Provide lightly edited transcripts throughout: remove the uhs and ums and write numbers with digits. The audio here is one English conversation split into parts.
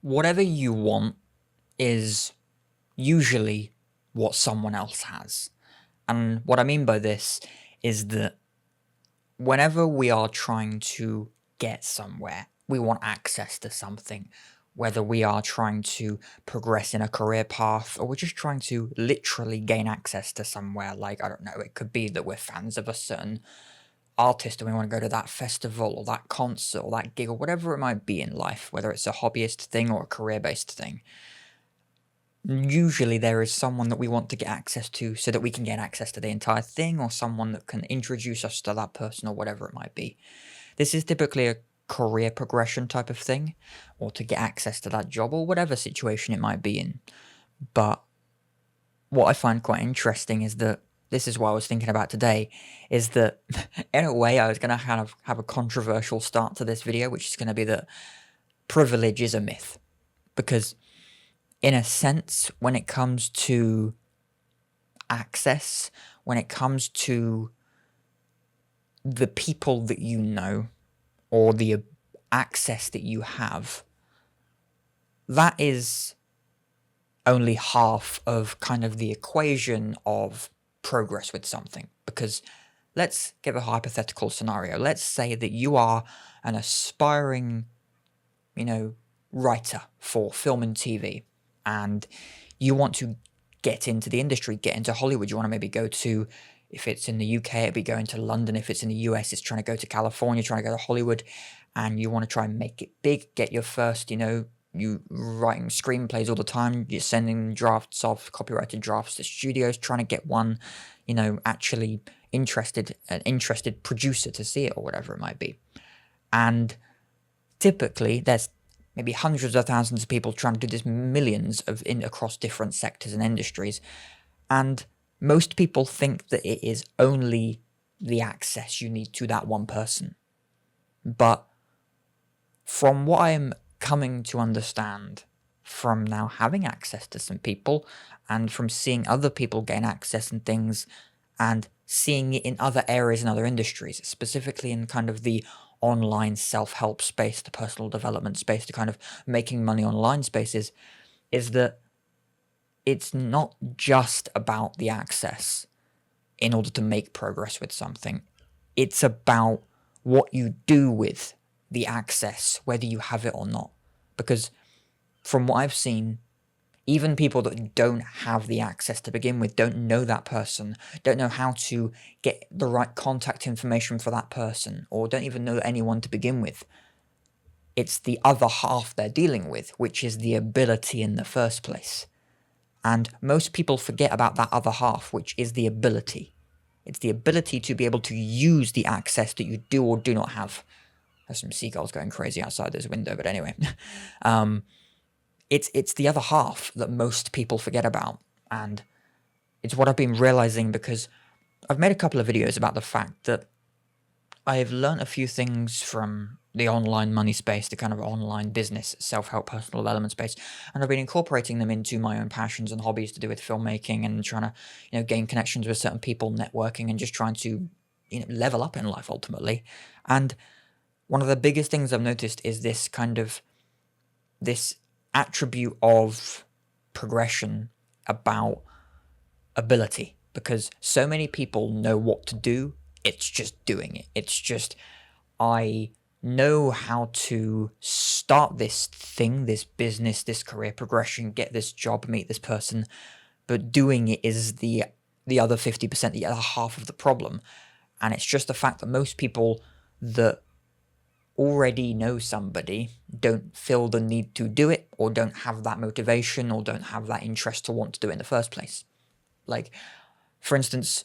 whatever you want is usually what someone else has. And what I mean by this is that whenever we are trying to get somewhere, we want access to something, whether we are trying to progress in a career path or we're just trying to literally gain access to somewhere. Like, I don't know, it could be that we're fans of a certain artist and we want to go to that festival or that concert or that gig or whatever it might be in life, whether it's a hobbyist thing or a career-based thing. Usually there is someone that we want to get access to so that we can get access to the entire thing, or someone that can introduce us to that person or whatever it might be. This is typically a career progression type of thing, or to get access to that job or whatever situation it might be in. But what I find quite interesting is that this is what I was thinking about today, is that in a way I was going to kind of have a controversial start to this video, which is going to be that privilege is a myth. Because in a sense, when it comes to access, when it comes to the people that you know, or the access that you have, that is only half of kind of the equation of progress with something. Because let's give a hypothetical scenario. Let's say that you are an aspiring, writer for film and TV, and you want to get into the industry, get into Hollywood. You want to maybe go to, if it's in the UK, it'd be going to London. If it's in the US, it's trying to go to California, trying to go to Hollywood, and you want to try and make it big, get your first, you writing screenplays all the time, you're sending drafts of copyrighted drafts to studios, trying to get one, actually an interested producer to see it or whatever it might be. And typically there's maybe hundreds of thousands of people trying to do this, millions across different sectors and industries. And most people think that it is only the access you need to that one person. But from what I'm coming to understand from now having access to some people, and from seeing other people gain access and things, and seeing it in other areas and other industries, specifically in kind of the online self-help space, the personal development space, the kind of making money online spaces, is that it's not just about the access in order to make progress with something. It's about what you do with the access, whether you have it or not. Because from what I've seen, even people that don't have the access to begin with, don't know that person, don't know how to get the right contact information for that person, or don't even know anyone to begin with. It's the other half they're dealing with, which is the ability in the first place. And most people forget about that other half, which is the ability. It's the ability to be able to use the access that you do or do not have. There's some seagulls going crazy outside this window, but anyway. It's the other half that most people forget about, and it's what I've been realizing, because I've made a couple of videos about the fact that I've learned a few things from the online money space, the kind of online business, self-help, personal development space, and I've been incorporating them into my own passions and hobbies to do with filmmaking and trying to, gain connections with certain people, networking, and just trying to, level up in life ultimately. And one of the biggest things I've noticed is this attribute of progression about ability, because so many people know what to do, it's just doing it. It's just, I know how to start this thing, this business, this career progression, get this job, meet this person, but doing it is the other 50%, the other half of the problem. And it's just the fact that most people that already know somebody don't feel the need to do it, or don't have that motivation, or don't have that interest to want to do it in the first place. Like, for instance,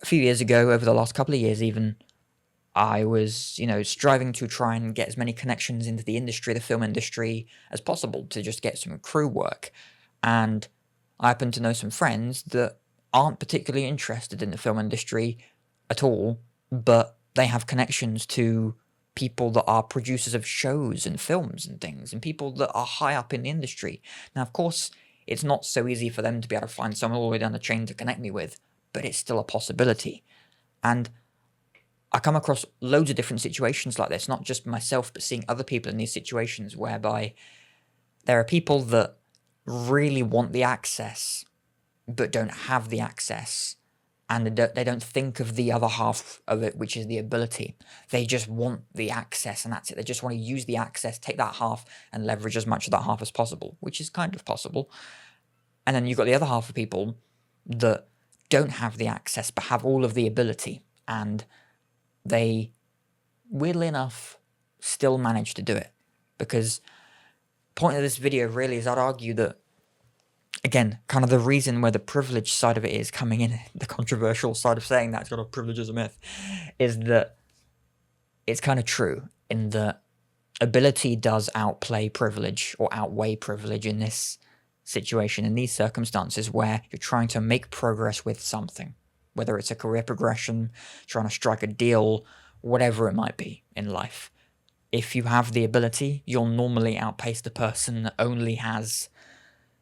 a few years ago, over the last couple of years even, I was, striving to try and get as many connections into the industry, the film industry, as possible to just get some crew work. And I happen to know some friends that aren't particularly interested in the film industry at all, but they have connections to people that are producers of shows and films and things, and people that are high up in the industry. Now, of course, it's not so easy for them to be able to find someone all the way down the chain to connect me with, but it's still a possibility. And I come across loads of different situations like this, not just myself, but seeing other people in these situations whereby There are people that really want the access, but don't have the access, and they don't think of the other half of it, which is the ability. They just want the access, and that's it. They just want to use the access, take that half, and leverage as much of that half as possible, which is kind of possible. And then you've got the other half of people that don't have the access, but have all of the ability, and they, weirdly enough, still manage to do it. Because the point of this video really is, I'd argue that, again, kind of the reason where the privilege side of it is coming in, the controversial side of saying that it's got a privilege as a myth, is that it's kind of true in that ability does outplay privilege or outweigh privilege in this situation, in these circumstances where you're trying to make progress with something, whether it's a career progression, trying to strike a deal, whatever it might be in life. If you have the ability, you'll normally outpace the person that only has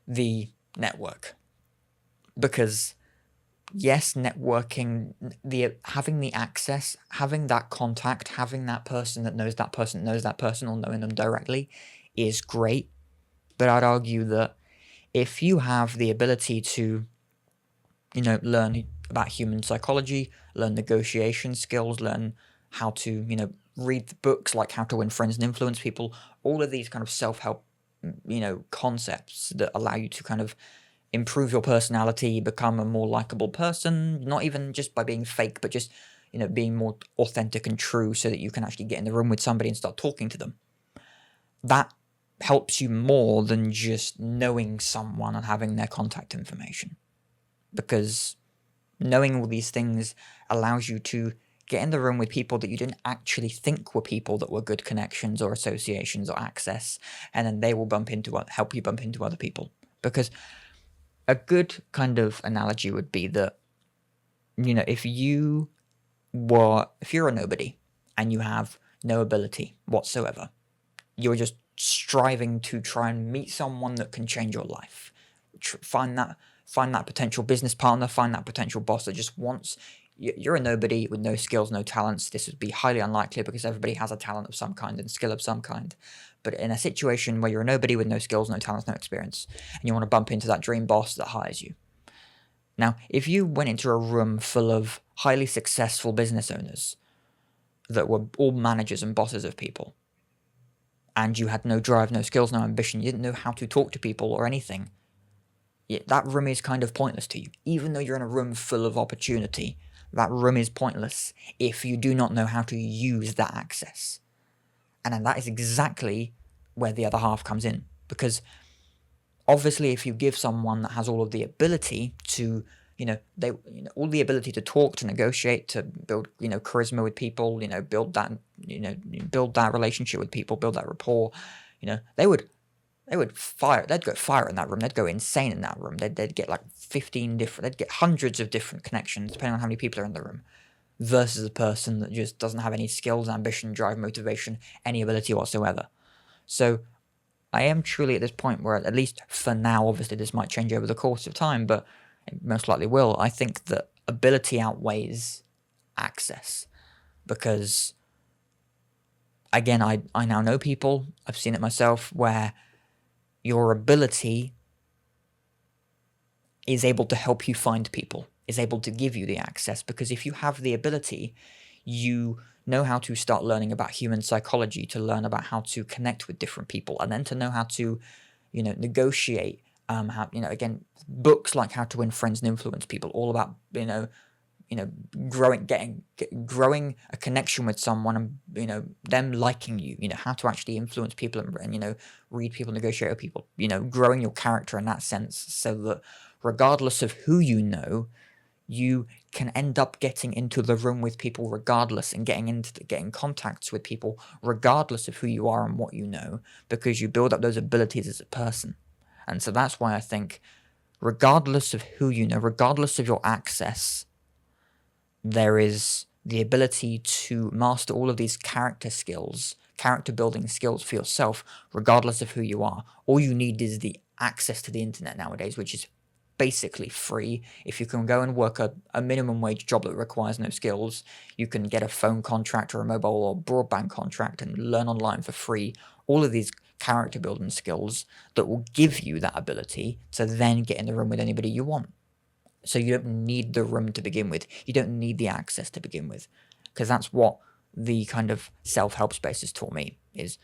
the network. Because yes, networking, having the access, having that contact, having that person that knows that person or knowing them directly is great. But I'd argue that if you have the ability to, learn about human psychology, learn negotiation skills, learn how to, read the books like How to Win Friends and Influence People, all of these kind of self-help, concepts that allow you to kind of improve your personality, become a more likable person, not even just by being fake, but just, being more authentic and true so that you can actually get in the room with somebody and start talking to them. That helps you more than just knowing someone and having their contact information. Because knowing all these things allows you to get in the room with people that you didn't actually think were people that were good connections or associations or access, and then they will help you bump into other people. Because a good kind of analogy would be that, if you're a nobody and you have no ability whatsoever, you're just striving to try and meet someone that can change your life. Find that potential business partner, find that potential boss that just wants. You're a nobody with no skills, no talents. This would be highly unlikely because everybody has a talent of some kind and skill of some kind. But in a situation where you're a nobody with no skills, no talents, no experience, and you want to bump into that dream boss that hires you. Now, if you went into a room full of highly successful business owners that were all managers and bosses of people, and you had no drive, no skills, no ambition, you didn't know how to talk to people or anything, that room is kind of pointless to you. Even though you're in a room full of opportunity, that room is pointless if you do not know how to use that access. And then that is exactly where the other half comes in. Because obviously if you give someone that has all of the ability to, all the ability to talk, to negotiate, to build, charisma with people, build that relationship with people, build that rapport, they'd go fire in that room. They'd go insane in that room. They'd get like they'd get hundreds of different connections depending on how many people are in the room, versus a person that just doesn't have any skills, ambition, drive, motivation, any ability whatsoever. So I am truly at this point where, at least for now, obviously this might change over the course of time, but it most likely will. I think that ability outweighs access, because again, I now know people, I've seen it myself, where your ability is able to help you find people, is able to give you the access. Because if you have the ability, you know how to start learning about human psychology, to learn about how to connect with different people, and then to know how to, negotiate. Again, books like How to Win Friends and Influence People, all about, growing a connection with someone and, them liking you, how to actually influence people and read people, negotiate with people, growing your character in that sense, so that regardless of who you can end up getting into the room with people regardless, and getting contacts with people regardless of who you are and what you know, because you build up those abilities as a person. And so that's why I think, regardless of who you know, regardless of your access, there is the ability to master all of these character building skills for yourself, regardless of who you are. All you need is the access to the internet nowadays, which is basically free. If you can go and work a minimum wage job that requires no skills, you can get a phone contract or a mobile or broadband contract and learn online for free. All of these character building skills that will give you that ability to then get in the room with anybody you want. So you don't need the room to begin with. You don't need the access to begin with. Because that's what the kind of self-help space has taught me, is,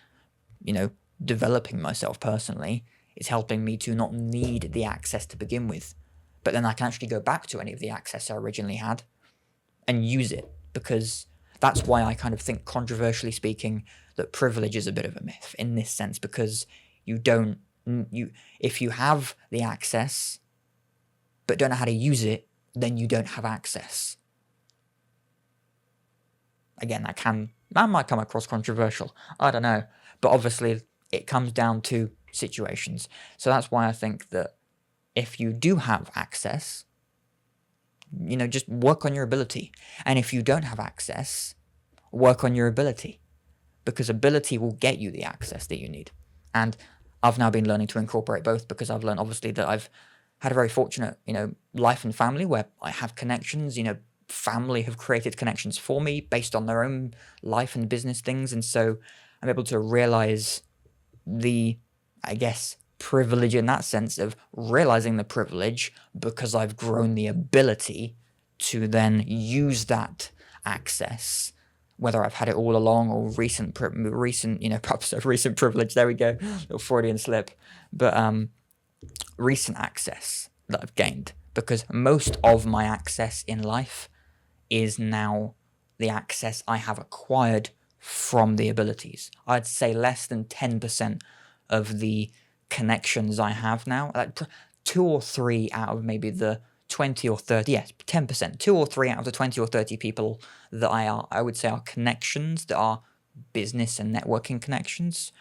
developing myself personally is helping me to not need the access to begin with. But then I can actually go back to any of the access I originally had and use it, because that's why I kind of think, controversially speaking, that privilege is a bit of a myth in this sense, because if you have the access but don't know how to use it, then you don't have access. Again, that might come across controversial. I don't know. But obviously, it comes down to situations. So that's why I think that if you do have access, just work on your ability. And if you don't have access, work on your ability. Because ability will get you the access that you need. And I've now been learning to incorporate both, because I've learned, obviously, that I've had a very fortunate, life and family where I have connections. Family have created connections for me based on their own life and business things. And so I'm able to realize the, privilege in that sense of realizing the privilege, because I've grown the ability to then use that access, whether I've had it all along or recent, perhaps a recent privilege. There we go, little Freudian slip. But recent access that I've gained, because most of my access in life is now the access I have acquired from the abilities. I'd say less than 10% of the connections I have now, like 2 or 3 out of maybe the 20 or 30, yes, 10%, 2 or 3 out of the 20 or 30 people that I would say are connections, that are business and networking connections,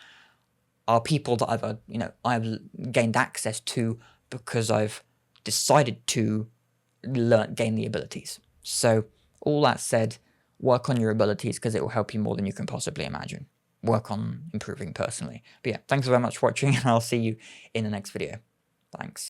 are people that I've gained access to because I've decided to gain the abilities. So all that said, work on your abilities, because it will help you more than you can possibly imagine. Work on improving personally. But yeah, thanks very much for watching, and I'll see you in the next video. Thanks.